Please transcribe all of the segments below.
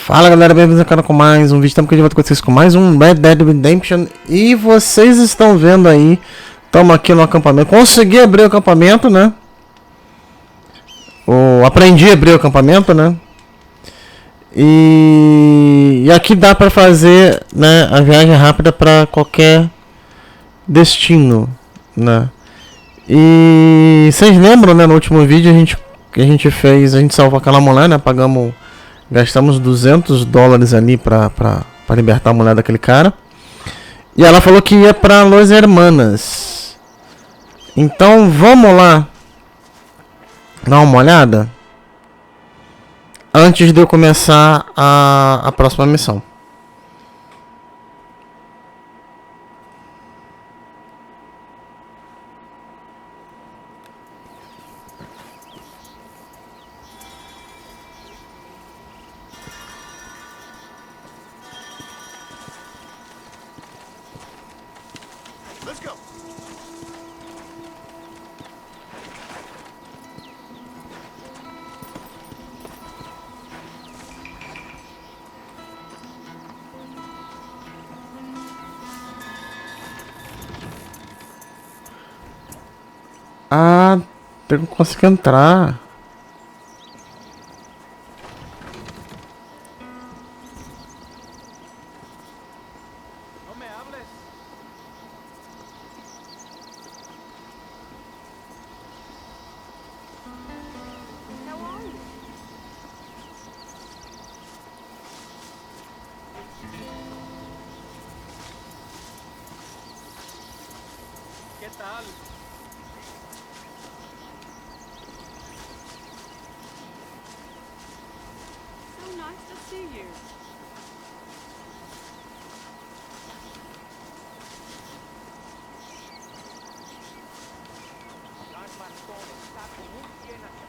Fala galera, bem-vindos ao canal com mais um vídeo. Estamos aqui de volta com vocês com mais um Red Dead Redemption. E vocês estão vendo aí, estamos aqui no acampamento. Consegui abrir o acampamento, né? Aprendi a abrir o acampamento, né? E aqui dá pra fazer, né, a viagem rápida para qualquer destino, né? E vocês lembram, né, no último vídeo a gente salvou aquela mulher, né? Gastamos $200 ali pra libertar a mulher daquele cara. E ela falou que ia pra Los Hermanas. Então vamos lá dar uma olhada antes de eu começar a próxima missão. Let's go. Ah, eu não consigo entrar. No me hables. How are you? ¿Qué tal? So nice to see you. Las bastones están muy bien acá.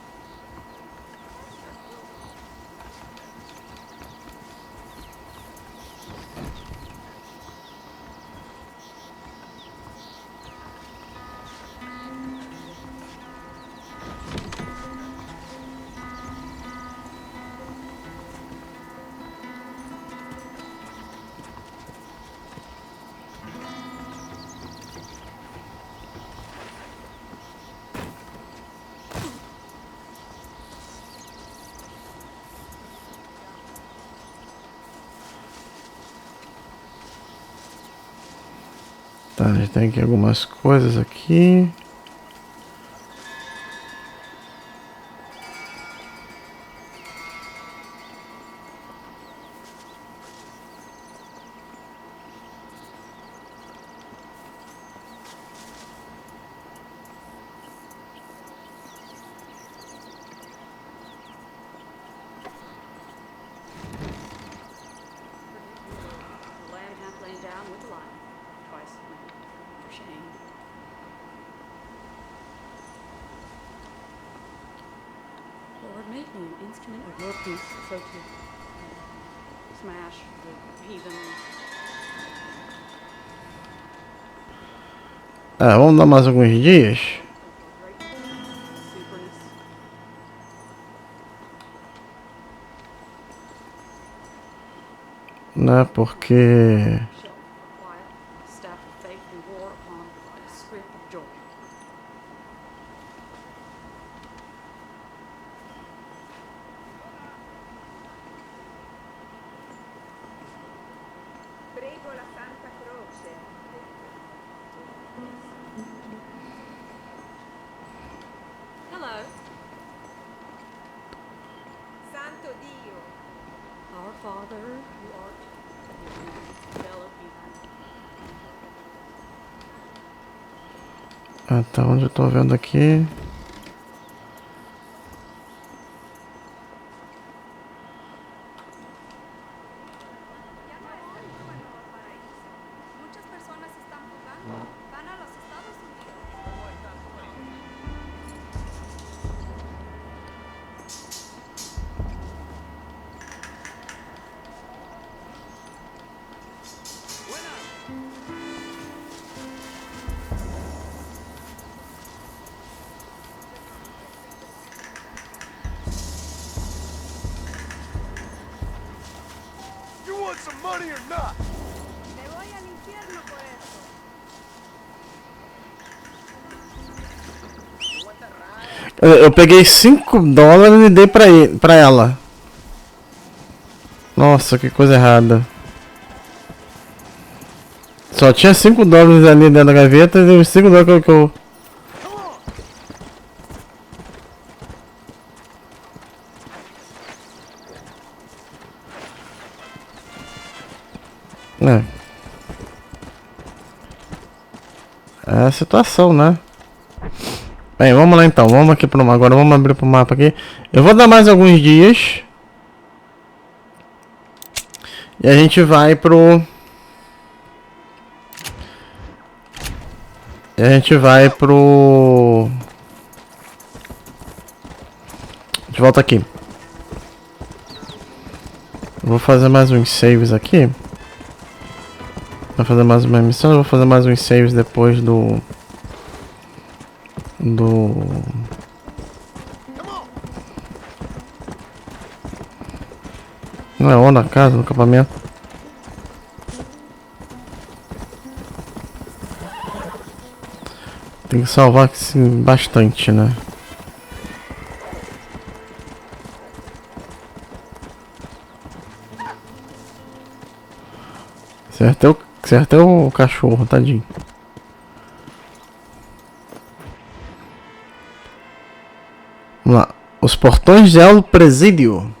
Tá, a gente tem aqui algumas coisas aqui. The lamb half laid down with the lion. Twice, for shame. Lord, make me an instrument of your peace, so to smash the heathen. Vamos dar mais alguns dias. Superness. Né, porque Shelf for quiet. Staff of faith and war upon a script of joy. Prego la Santa Croce. Hello. Santo Dio. Our Father, who art in heaven, hallowed be thy name. até onde eu tô vendo aqui. Muchas personas están jugando. Van a los Estados Unidos. want some money or not? Me voy al infierno por eso. Eu peguei $5 e dei pra ela. Nossa, que coisa errada. Só tinha $5 ali dentro da gaveta e os $5 que eu... É a situação, né? Bem, vamos lá então. Vamos aqui pro mapa. Agora vamos abrir pro mapa aqui. Eu vou dar mais alguns dias. E a gente vai pro... De volta aqui. Vou fazer mais uns saves aqui. Vou fazer mais uma missão. Vou fazer mais uns saves depois do... Não é onda a casa, no acampamento. Tem que salvar assim, bastante, né? Acertei o cachorro, tadinho. Vamos lá. Os portões de Presidio.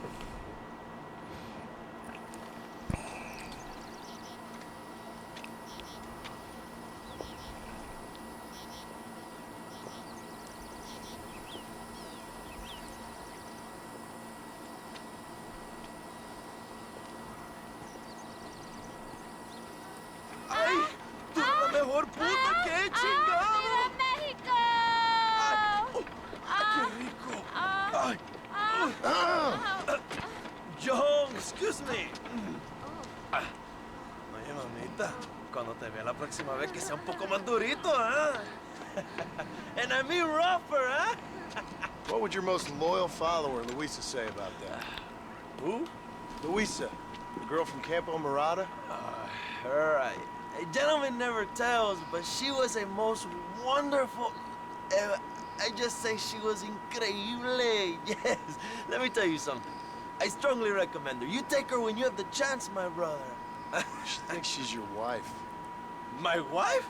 Mejor puta que he chingado. ¡México! ¡Qué rico! Ay. John, excuse me. Oye, mamita, cuando te vea la próxima vez que sea un poco más durito, ¿eh? And I mean rougher, ¿eh? What would your most loyal follower, Luisa, say about that? Who? Luisa, the girl from Campo Mirada? Her, a gentleman never tells, but she was a most wonderful... I just say she was increíble. Yes. Let me tell you something. I strongly recommend her. You take her when you have the chance, my brother. She thinks she's your wife. My wife?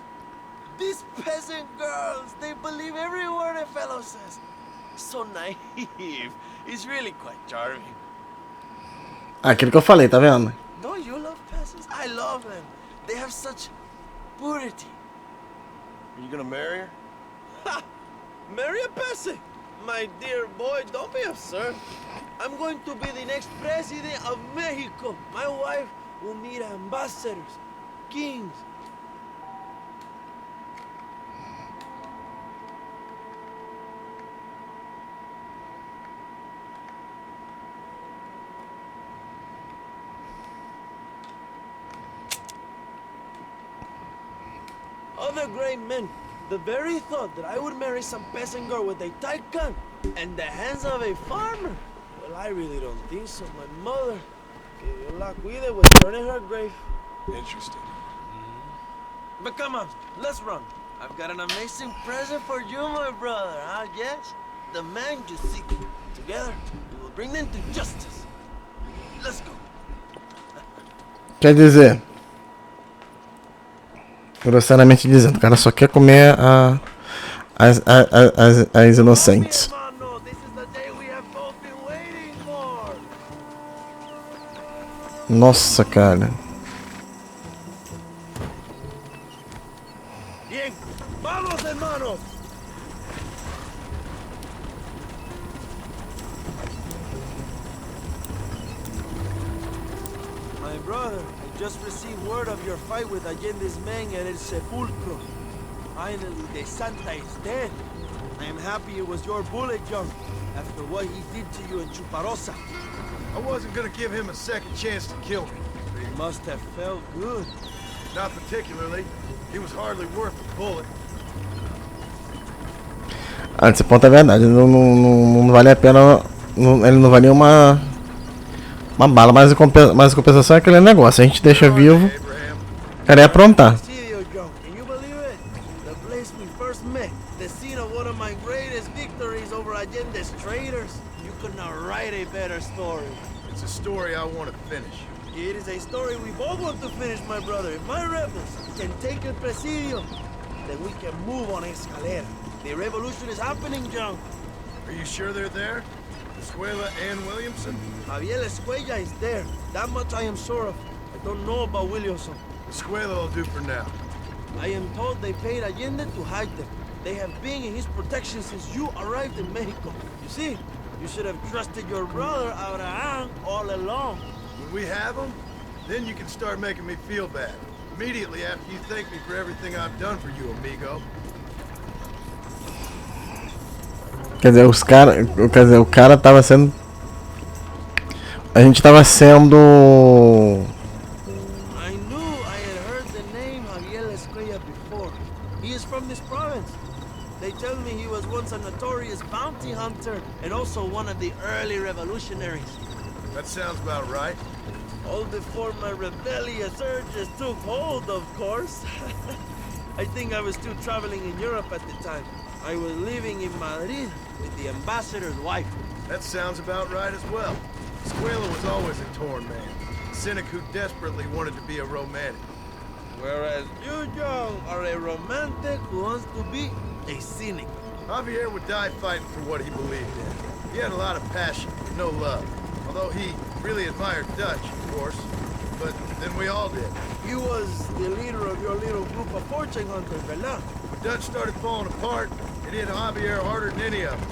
These peasant girls, they believe every word a fellow says. So naive. It's really quite charming. Aquilo que eu falei, tá vendo? Don't you love peasants? I love them. They have such purity. Are you gonna marry her? Ha! Marry a peasant? My dear boy, don't be absurd. I'm going to be the next president of Mexico. My wife will meet ambassadors, kings. Other great men, the very thought that I would marry some peasant girl with a tight gun and the hands of a farmer. Well, I really don't think so. My mother, que Dios la cuide, was burning her grave. Interesting. But come on, let's run. I've got an amazing present for you, my brother, huh? Yes? The man you seek. Together, we will bring them to justice. Let's go. Quer dizer, grosseiramente dizendo, o cara só quer comer as inocentes. Hermano, this is the day we have both been waiting for. Nossa, cara. Bien, vamos, hermanos. My brother, I just received word of your fight with Allende's men at El Sepulcro. Finally, the Santa is dead. I am happy it was your bullet, John, after what he did to you in Chuparosa. I wasn't gonna give him a second chance to kill me. But it must have felt good. Not particularly. He was hardly worth the bullet. Esse ponto é verdade, não vale a pena, ele não valia Uma bala, mas em compensação é aquele negócio. A gente deixa vivo, o cara ia aprontar. Presidio, John. Can you believe it? The place we first met, the scene of one of my greatest victories over Allende's traitors. You could not write a better story. It's a story I want to finish. It is a story we both want to finish, my brother. If my rebels can take el Presidio, then we can move on Escalera. The revolution is happening, John. Are you sure they're there? Escuela and Williamson? Javier Escuella is there. That much I am sure of. I don't know about Williamson. Escuela will do for now. I am told they paid Allende to hide them. They have been in his protection since you arrived in Mexico. You see, you should have trusted your brother Abraham all along. When we have them, then you can start making me feel bad. Immediately after you thank me for everything I've done for you, amigo. Quer dizer, o cara tava sendo... A gente tava sendo... I knew I had heard the name Javier Escuella before. He is from this province. They tell me he was once a notorious bounty hunter and also one of the early revolutionaries. That sounds about right. All before my rebellious urges took hold, of course. I think I was still traveling in Europe at the time. I was living in Madrid with the ambassador's wife. That sounds about right as well. Escuela was always a torn man. A cynic who desperately wanted to be a romantic. Whereas you, John, are a romantic who wants to be a cynic. Javier would die fighting for what he believed in. He had a lot of passion, but no love. Although he really admired Dutch, of course. But then we all did. He was the leader of your little group of fortune hunters, ¿verdad? When Dutch started falling apart, it hit Javier harder than any of them.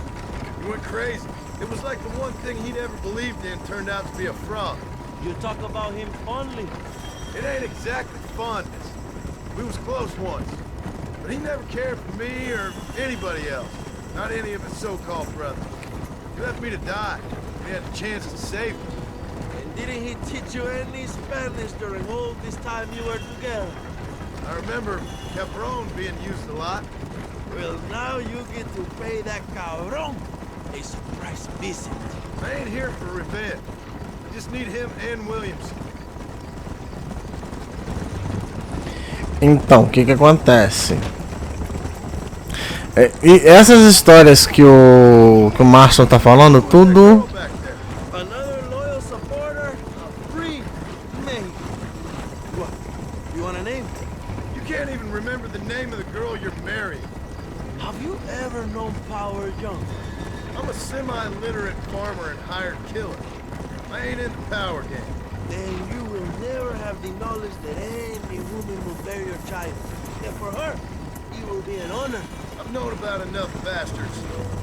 He went crazy. It was like the one thing he never believed in turned out to be a fraud. You talk about him fondly. It ain't exactly fondness. We was close once. But he never cared for me or anybody else. Not any of his so-called brothers. He left me to die. He had the chance to save me. And didn't he teach you any Spanish during all this time you were together? I remember Cabron being used a lot. Well, now you get to pay that cabron a surprise visit. I ain't here for revenge. I just need him and Williamson. Então, o que acontece? E essas histórias que o Marshall tá falando, tudo... Another loyal supporter of free Mexico. What? You want a name? You can't even remember the name of the girl you're marrying. Have you ever known power, John? I'm a semi-literate farmer and hired killer. I ain't in the power game. Then you will never have the knowledge that any woman will bear your child. And for her, it will be an honor. I've known about enough bastards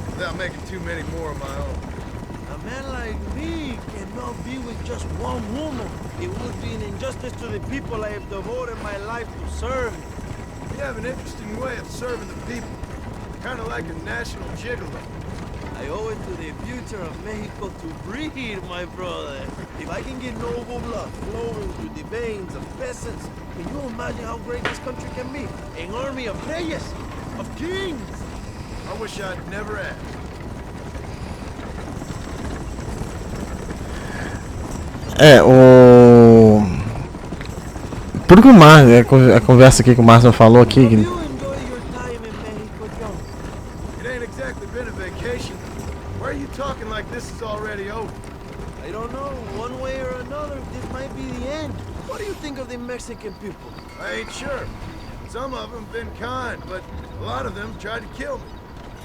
without making too many more of my own. A man like me cannot be with just one woman. It would be an injustice to the people I have devoted my life to serve. You have an interesting way of serving the people. Kind of like a national gigolo. I owe it to the future of Mexico to breed, my brother. If I can get noble blood flowing through the veins of peasants, can you imagine how great this country can be? An army of reyes, of kings. I wish I'd never asked. Tudo que o Márcio, a conversa aqui que o Márcio falou aqui... Have you enjoyed your time in Mexico, John? It ain't exactly been a vacation. Why are you talking like this is already over? I don't know. One way or another, this might be the end. What do you think of the Mexican people? I ain't sure. Some of them been kind, but a lot of them tried to kill me.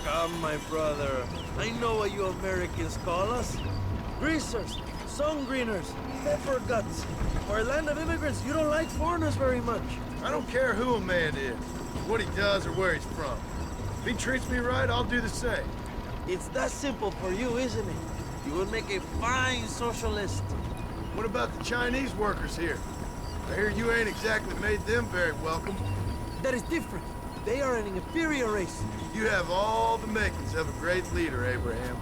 Come, my brother. I know what you Americans call us. Greasers, sun greeners, pepper guts. For a land of immigrants, you don't like foreigners very much. I don't care who a man is, what he does or where he's from. If he treats me right, I'll do the same. It's that simple for you, isn't it? You would make a fine socialist. What about the Chinese workers here? I hear you ain't exactly made them very welcome. That is different. They are an inferior race. You have all the makings of a great leader, Abraham.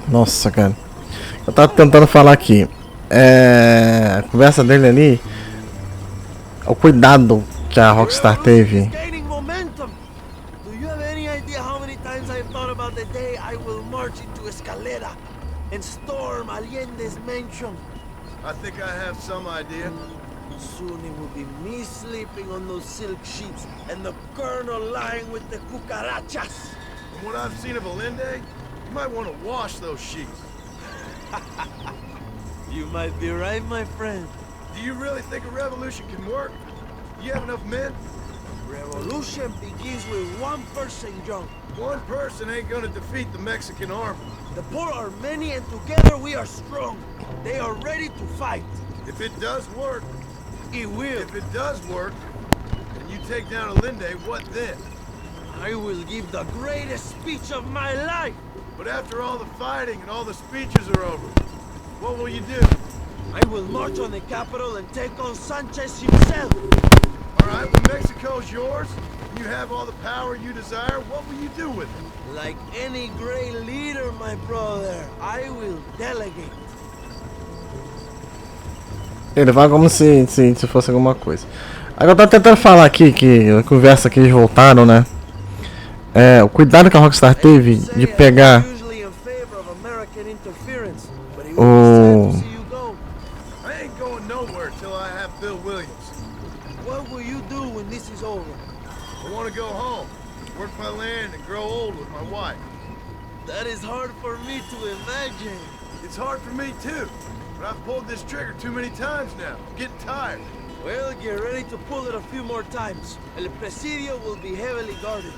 Nossa, cara. Eu tava tentando falar aqui. A conversa dele ali. O cuidado que a Rockstar teve. Gaining momentum. Do you have any idea how many times I've thought about the day I will march into Escalera? and storm Allende's mansion. I think I have some idea. Soon it will be me sleeping on those silk sheets and the colonel lying with the cucarachas. From what I've seen of Allende, you might want to wash those sheets. You might be right, my friend. Do you really think a revolution can work? You have enough men? Revolution begins with one person, John. One person ain't gonna defeat the Mexican army. The poor are many and together we are strong. They are ready to fight. If it does work, It will. if it does work, and you take down Allende, what then? I will give the greatest speech of my life. But after all the fighting and all the speeches are over, what will you do? I will march on the capital and take on Sanchez himself. All right, when Mexico's yours, and you have all the power you desire, what will you do with it? Like any great leader, my brother, I will delegate. Ele vai como se fosse alguma coisa. Agora eu tô tentando falar aqui, que a conversa que eles voltaram, né? É, o cuidado que a Rockstar teve de pegar o... I ain't going nowhere till I have Bill Williams. What will you do when this is over? I want to go home, work my land, and grow old with my wife. That is hard for me to imagine. It's hard for me too, but I've pulled this trigger too many times now. I'm getting tired. Well, get ready to pull it a few more times. El Presidio will be heavily guarded.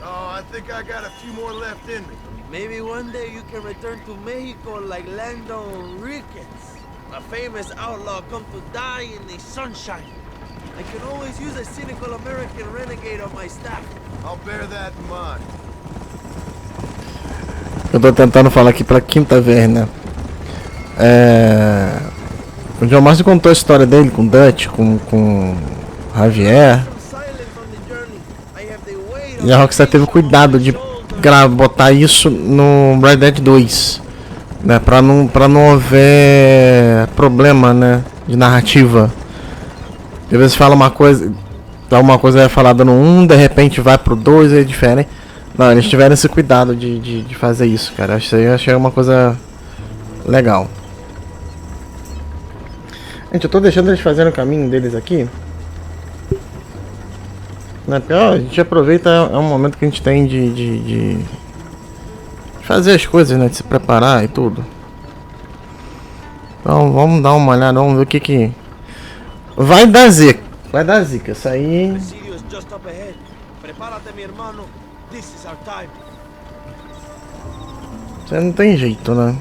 Oh, I think I got a few more left in me. Maybe one day you can return to Mexico like Lando Enriquez. A famous outlaw come to die in the sunshine. I can always use a cynical American renegade on my staff. I'll bear that in mind. Eu tô tentando falar aqui pra quinta vez, né? O John Marston contou a história dele com Dutch, com Javier. E a Rockstar teve cuidado de botar isso no Red Dead 2, né? Pra não haver problema, né? De narrativa. Às vezes fala uma coisa, é falada no 1, de repente vai pro 2 e é diferente. Não, eles tiveram esse cuidado de fazer isso, cara. Achei uma coisa legal. Gente, eu tô deixando eles fazerem o caminho deles aqui. Né? Porque, ó, a gente aproveita, é um momento que a gente tem de fazer as coisas, né? De se preparar e tudo. Então vamos dar uma olhada, vamos ver o que vai dar zica. Vai dar zica, isso aí. Presidio is just up ahead. Prepárate, mi hermano. This is our time. Isso aí não tem jeito, né?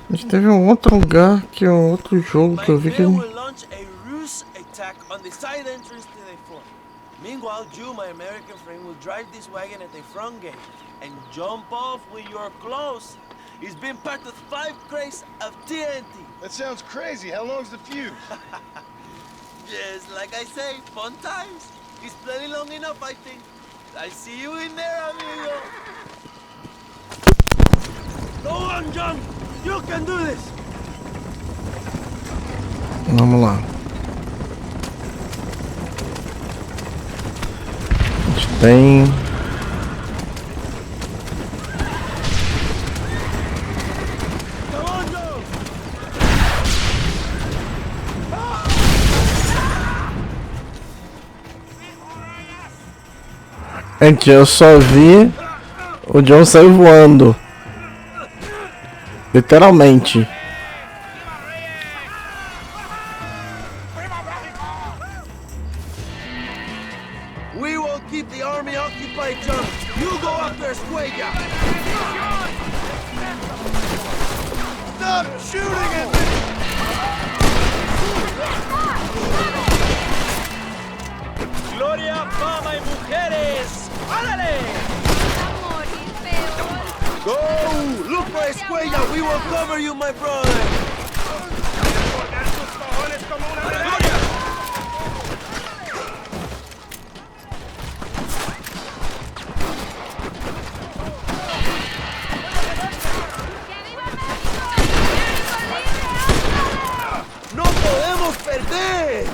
A gente teve um outro lugar, que um outro jogo que eu vi que... Meanwhile, you, my American friend, will drive this wagon at the front gate and jump off when you're close. He's been packed with 5 crates of TNT. That sounds crazy. How long's the fuse? Yes, like I say, fun times. He's plenty long enough, I think. I see you in there, amigo. Go on, John. You can do this. Vamos lá. A gente tem... Come on, John. Gente, eu só vi o John sair voando. Literalmente. We will keep the army occupied, John. You go after Escuella. Stop shooting at me! Gloria, fama y mujeres. ¡Árale! Go! Look for Escuella. We will cover you, my brother. ¡No podemos perder!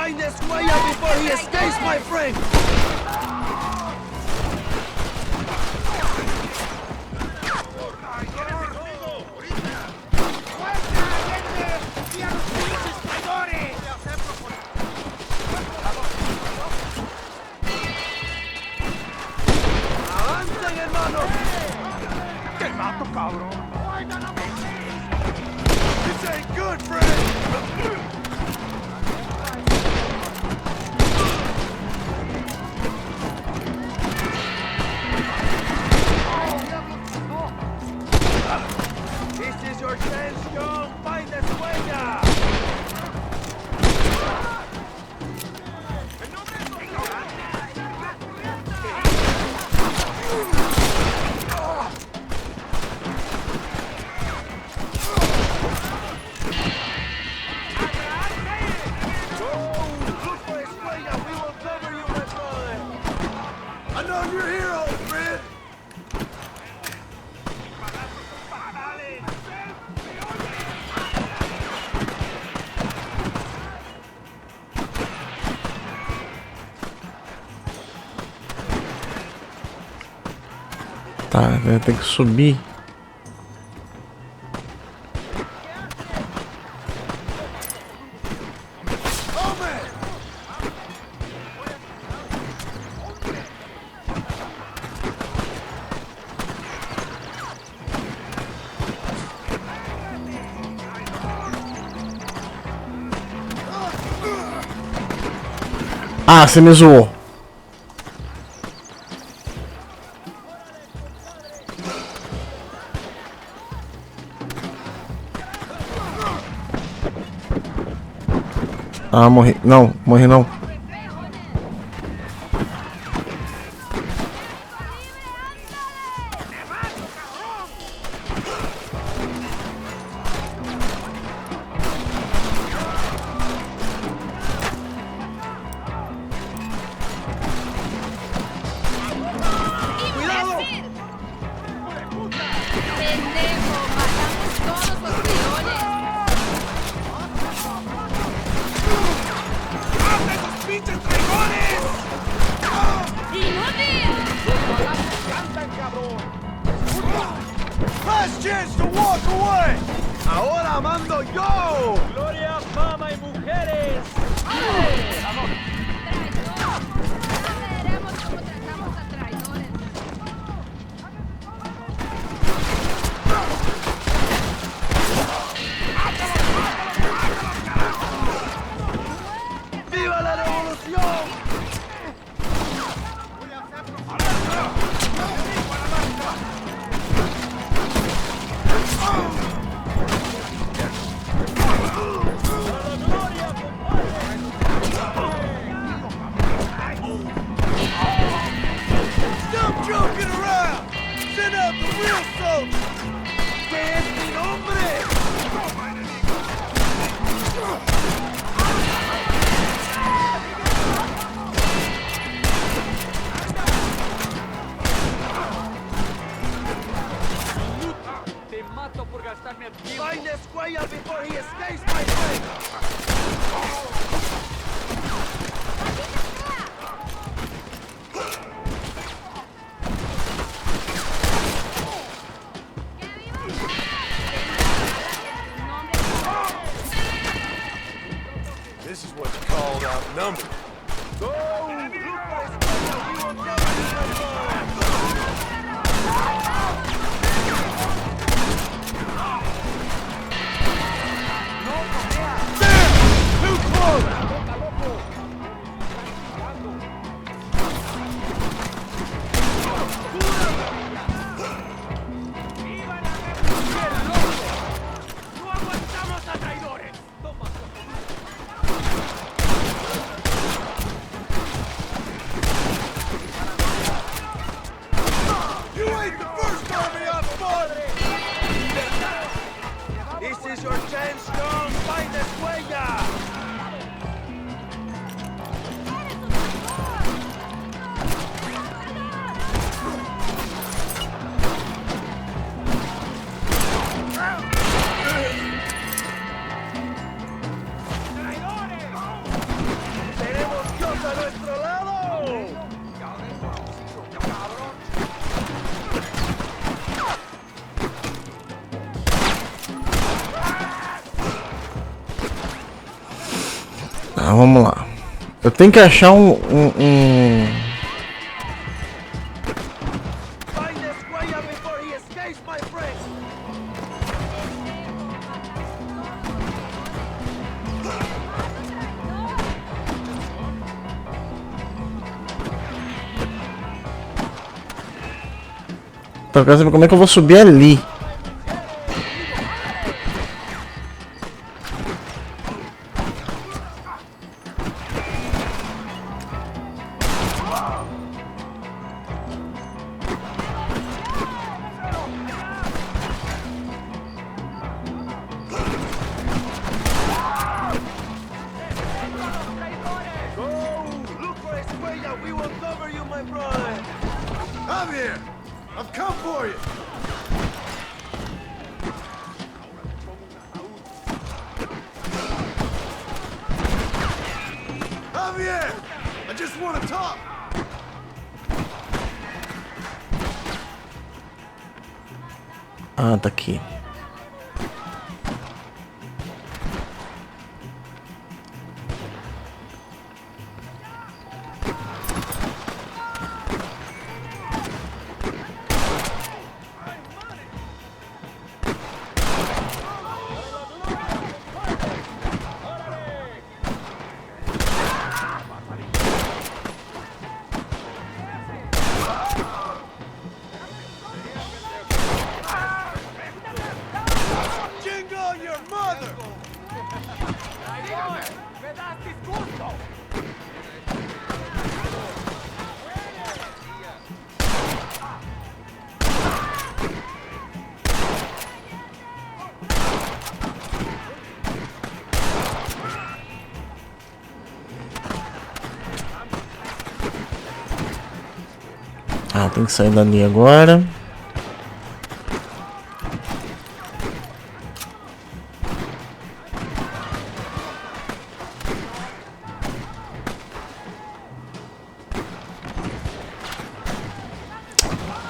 Find this huella before he escapes, my friend! ¡Avancen, hermanos! ¡Te mato, cabrón! This ain't good, friend! This is your chance, John! Find this huella! Tá, tem que subir. Ah, você me zoou. Ah, morri. Não, morri não. Last chance to walk away! Ahora mando yo! ¡Gloria, fama y mujeres! Veremos cómo tratamos a traidores. ¡Viva la revolución! Stop joking around! Send out the real soldiers! ¡Que es mi nombre! Te mato por gastarme el tiempo. Find this huella before he escapes, my friend! This is what's called outnumbered. ¡Go! ¡Look for this huella! We will never be alone! Damn! Too close! ¡No aguantamos a traidores! You ain't the first army I've fought! This is your chance, John! Find this huella! Ah, vamos lá. Eu tenho que achar um... Find this Guaya before he escapes, my friend. Então, eu quero saber como é que eu vou subir ali. Look for his Guaya. We will cover you, my brother. I'm here! I've come for you! Javier! I just want to talk! Ah, tá aqui. Jingle your mother! Me das disgusto. Ah, tem que sair dali agora.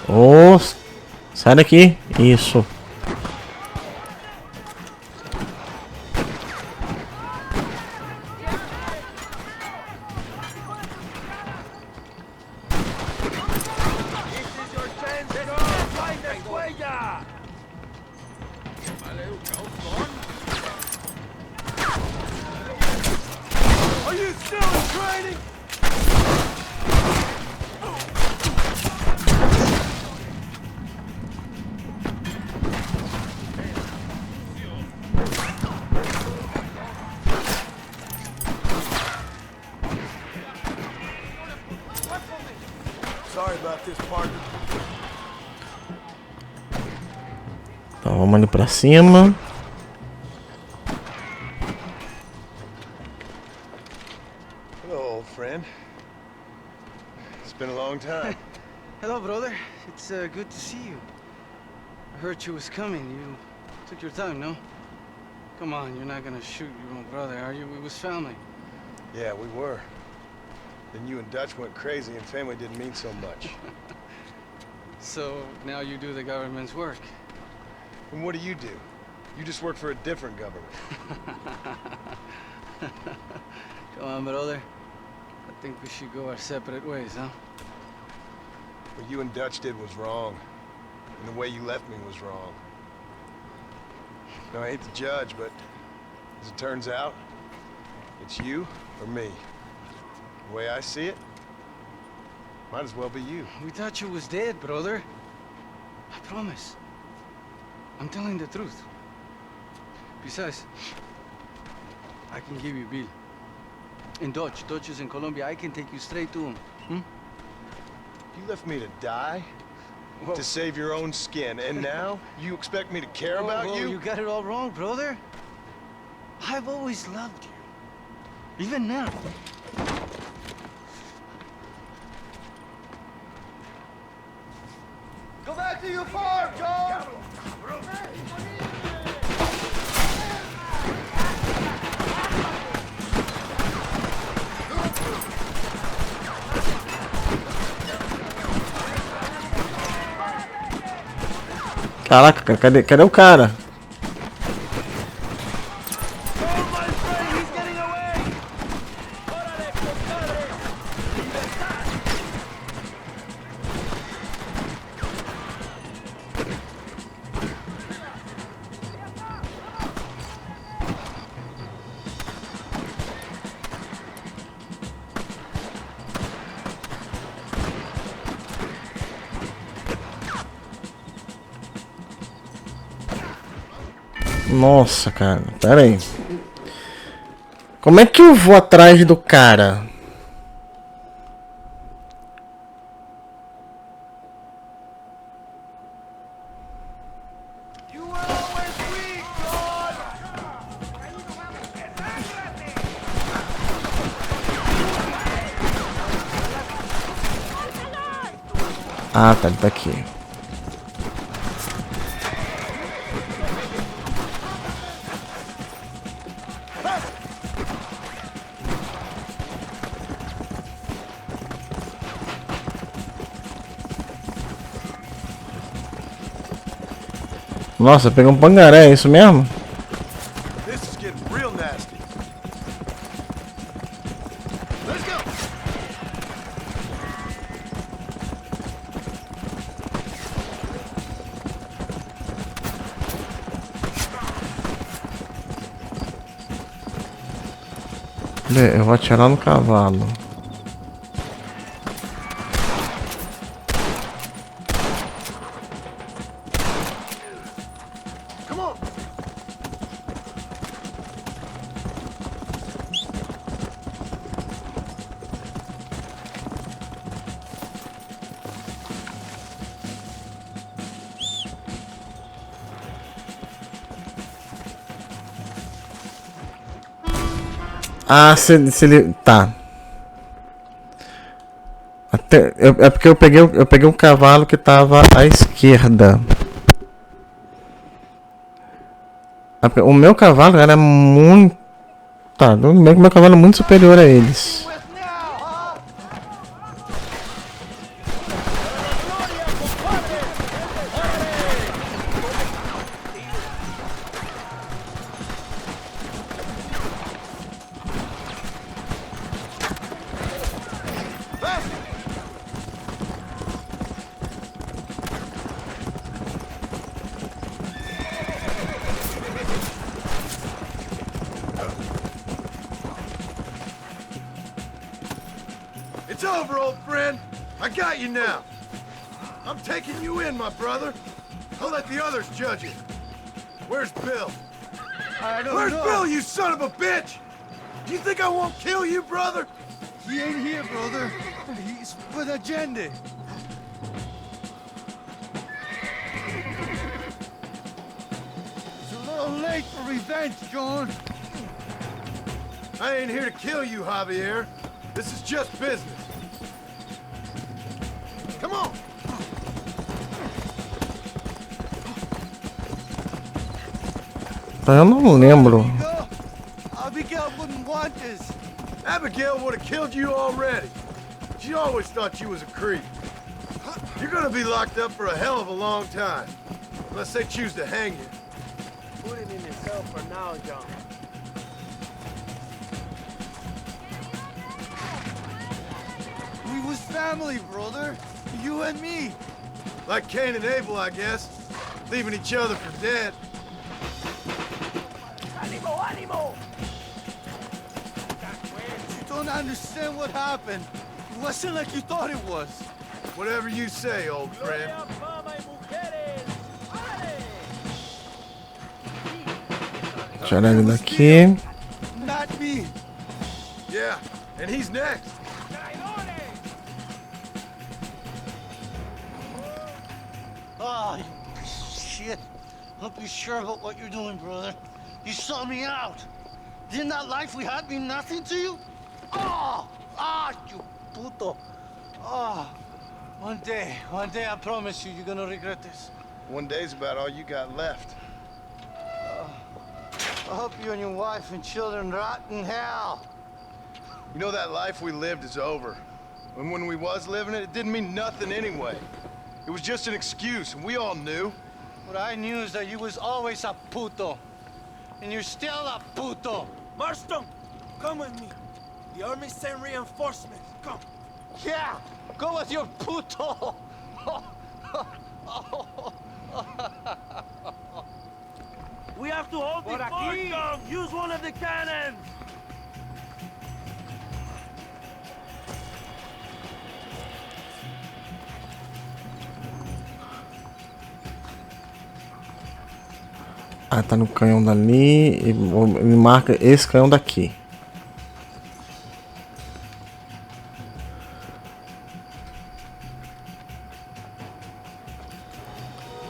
Oh, sai daqui. Isso. This is your chance, girl. Find this Guaya. Are you still in training? Sorry about this, partner. Então vamos ali pra cima. Hello, old friend. It's been a long time. Hello, brother. It's good to see you. I heard you was coming. You took your time, no? Come on, you're not gonna shoot your own brother, are you? We was family. Yeah, we were. Then you and Dutch went crazy and family didn't mean so much. So now you do the government's work. And what do? You just work for a different government. Come on, brother. I think we should go our separate ways, huh? What you and Dutch did was wrong. And the way you left me was wrong. Now, I hate to judge, but as it turns out, it's you or me. The way I see it, might as well be you. We thought you was dead, brother. I promise. I'm telling the truth. Besides, I can give you Bill. In Dutch. Dutch is in Colombia. I can take you straight to him. Hmm? You left me to die? Whoa. To save your own skin, and now you expect me to care about Whoa, you? You got it all wrong, brother. I've always loved you. Even now. Go back to your farm, Joe! Caraca, cadê o cara? Oh, my friend, he's getting away. Nossa, cara. Pera aí. Como é que eu vou atrás do cara? Ah, tá, ele tá aqui. Nossa, pegou um pangaré, é isso mesmo? This is getting real nasty. Let's go. Eu vou atirar no cavalo. Come on. Ah, se ele... Tá. É porque eu peguei um cavalo que tava à esquerda. O meu cavalo era muito... Tá, o meu cavalo é muito superior a eles. It's over, old friend. I got you now. I'm taking you in, my brother. I'll let the others judge it. Where's Bill? I don't Where's know. Bill, you son of a bitch? You think I won't kill you, brother? He ain't here, brother. He's with Agenda. It's a little late for revenge, John. I ain't here to kill you, Javier. This is just business. Come on. Eu não lembro. No, Abigail wouldn't want this. Abigail would have killed you already. She always thought you was a creep. You're gonna be locked up for a hell of a long time. Unless they choose to hang you. Put it in yourself for now, John. We was family, brother. You and me. Like Cain and Abel, I guess. Leaving each other for dead. ¡Ánimo, ánimo! You don't understand what happened. It wasn't like you thought it was. Whatever you say, old friend. ¡Gloria, fama y mujeres! ¡Órale! Tirar ele daqui. Not me. Yeah, and he's next. ¡Traidores! Oh, you piece of shit. Hope you're sure about what you're doing, brother. You saw me out. Didn't that life we had mean nothing to you? Oh! Ah, you puto. Oh. One day, I promise you, you're gonna regret this. One day's about all you got left. I hope you and your wife and children rot in hell. You know that life we lived is over. And when we was living it, it didn't mean nothing anyway. It was just an excuse, and we all knew. What I knew is that you was always a puto. And you're still a puto. Marston, come with me. The army sent reinforcements. Come. Yeah, go with your puto. We have to hold the Por fort, aquí. John. Use one of the cannons. Ah, tá no canhão dali. E ele marca esse canhão daqui.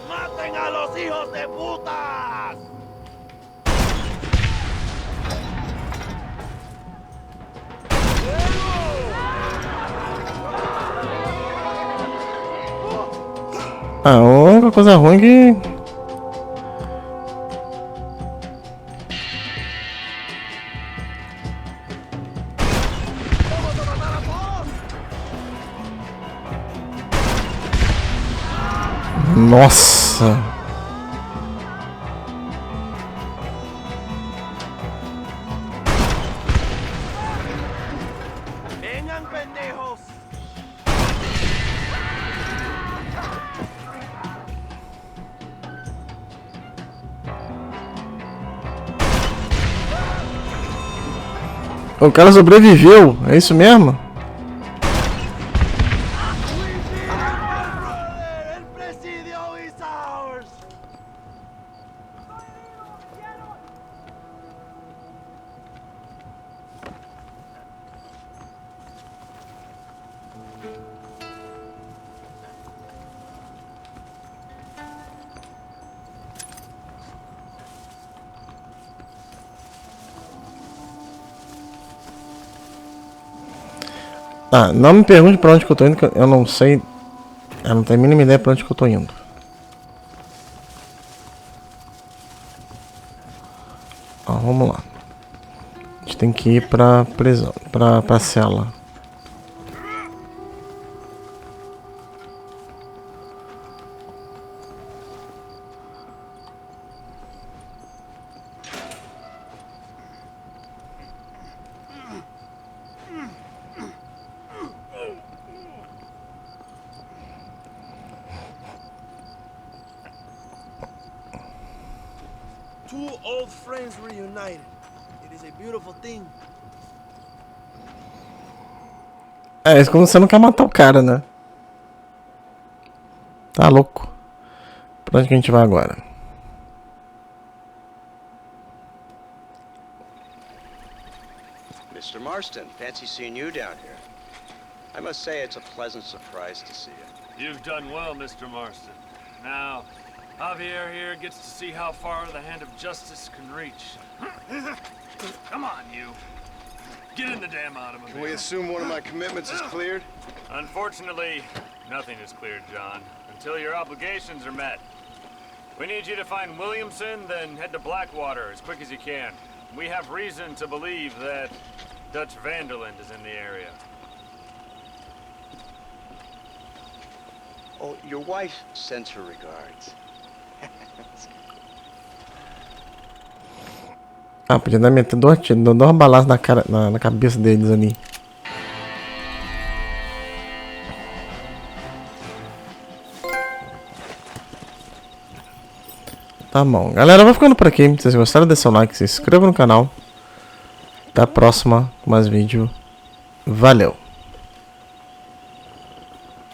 ¡Maten a los hijos de putas! A única coisa ruim que... Nossa! ¡Vengan, pendejos! O cara sobreviveu, é isso mesmo? ¡El Presidio is ours! Ah, não me pergunte pra onde que eu tô indo, que eu não sei. Eu não tenho a mínima ideia pra onde que eu tô indo. Ó, vamos lá. A gente tem que ir pra prisão, pra cela. Two old friends reunited. It is a beautiful thing. É, isso quando você não quer matar o cara, né? Tá louco. Pra onde que a gente vai agora? Mr. Marston, fancy seeing you down here. I must say it's a pleasant surprise to see you. You've done well, Mr. Marston. Now, Javier here gets to see how far the hand of justice can reach. Come on, you. Get in the damn automobile. Can we assume one of my commitments is cleared? Unfortunately, nothing is cleared, John, until your obligations are met. We need you to find Williamson, then head to Blackwater as quick as you can. We have reason to believe that Dutch Vanderland is in the area. Oh, your wife sends her regards. Ah, podia dar meter dois tiros, dar uma balaça na cara, na cabeça deles ali. Tá bom, galera, eu vou ficando por aqui. Se vocês gostaram, deixa o like, se inscreva no canal. Até a próxima com mais vídeo. Valeu!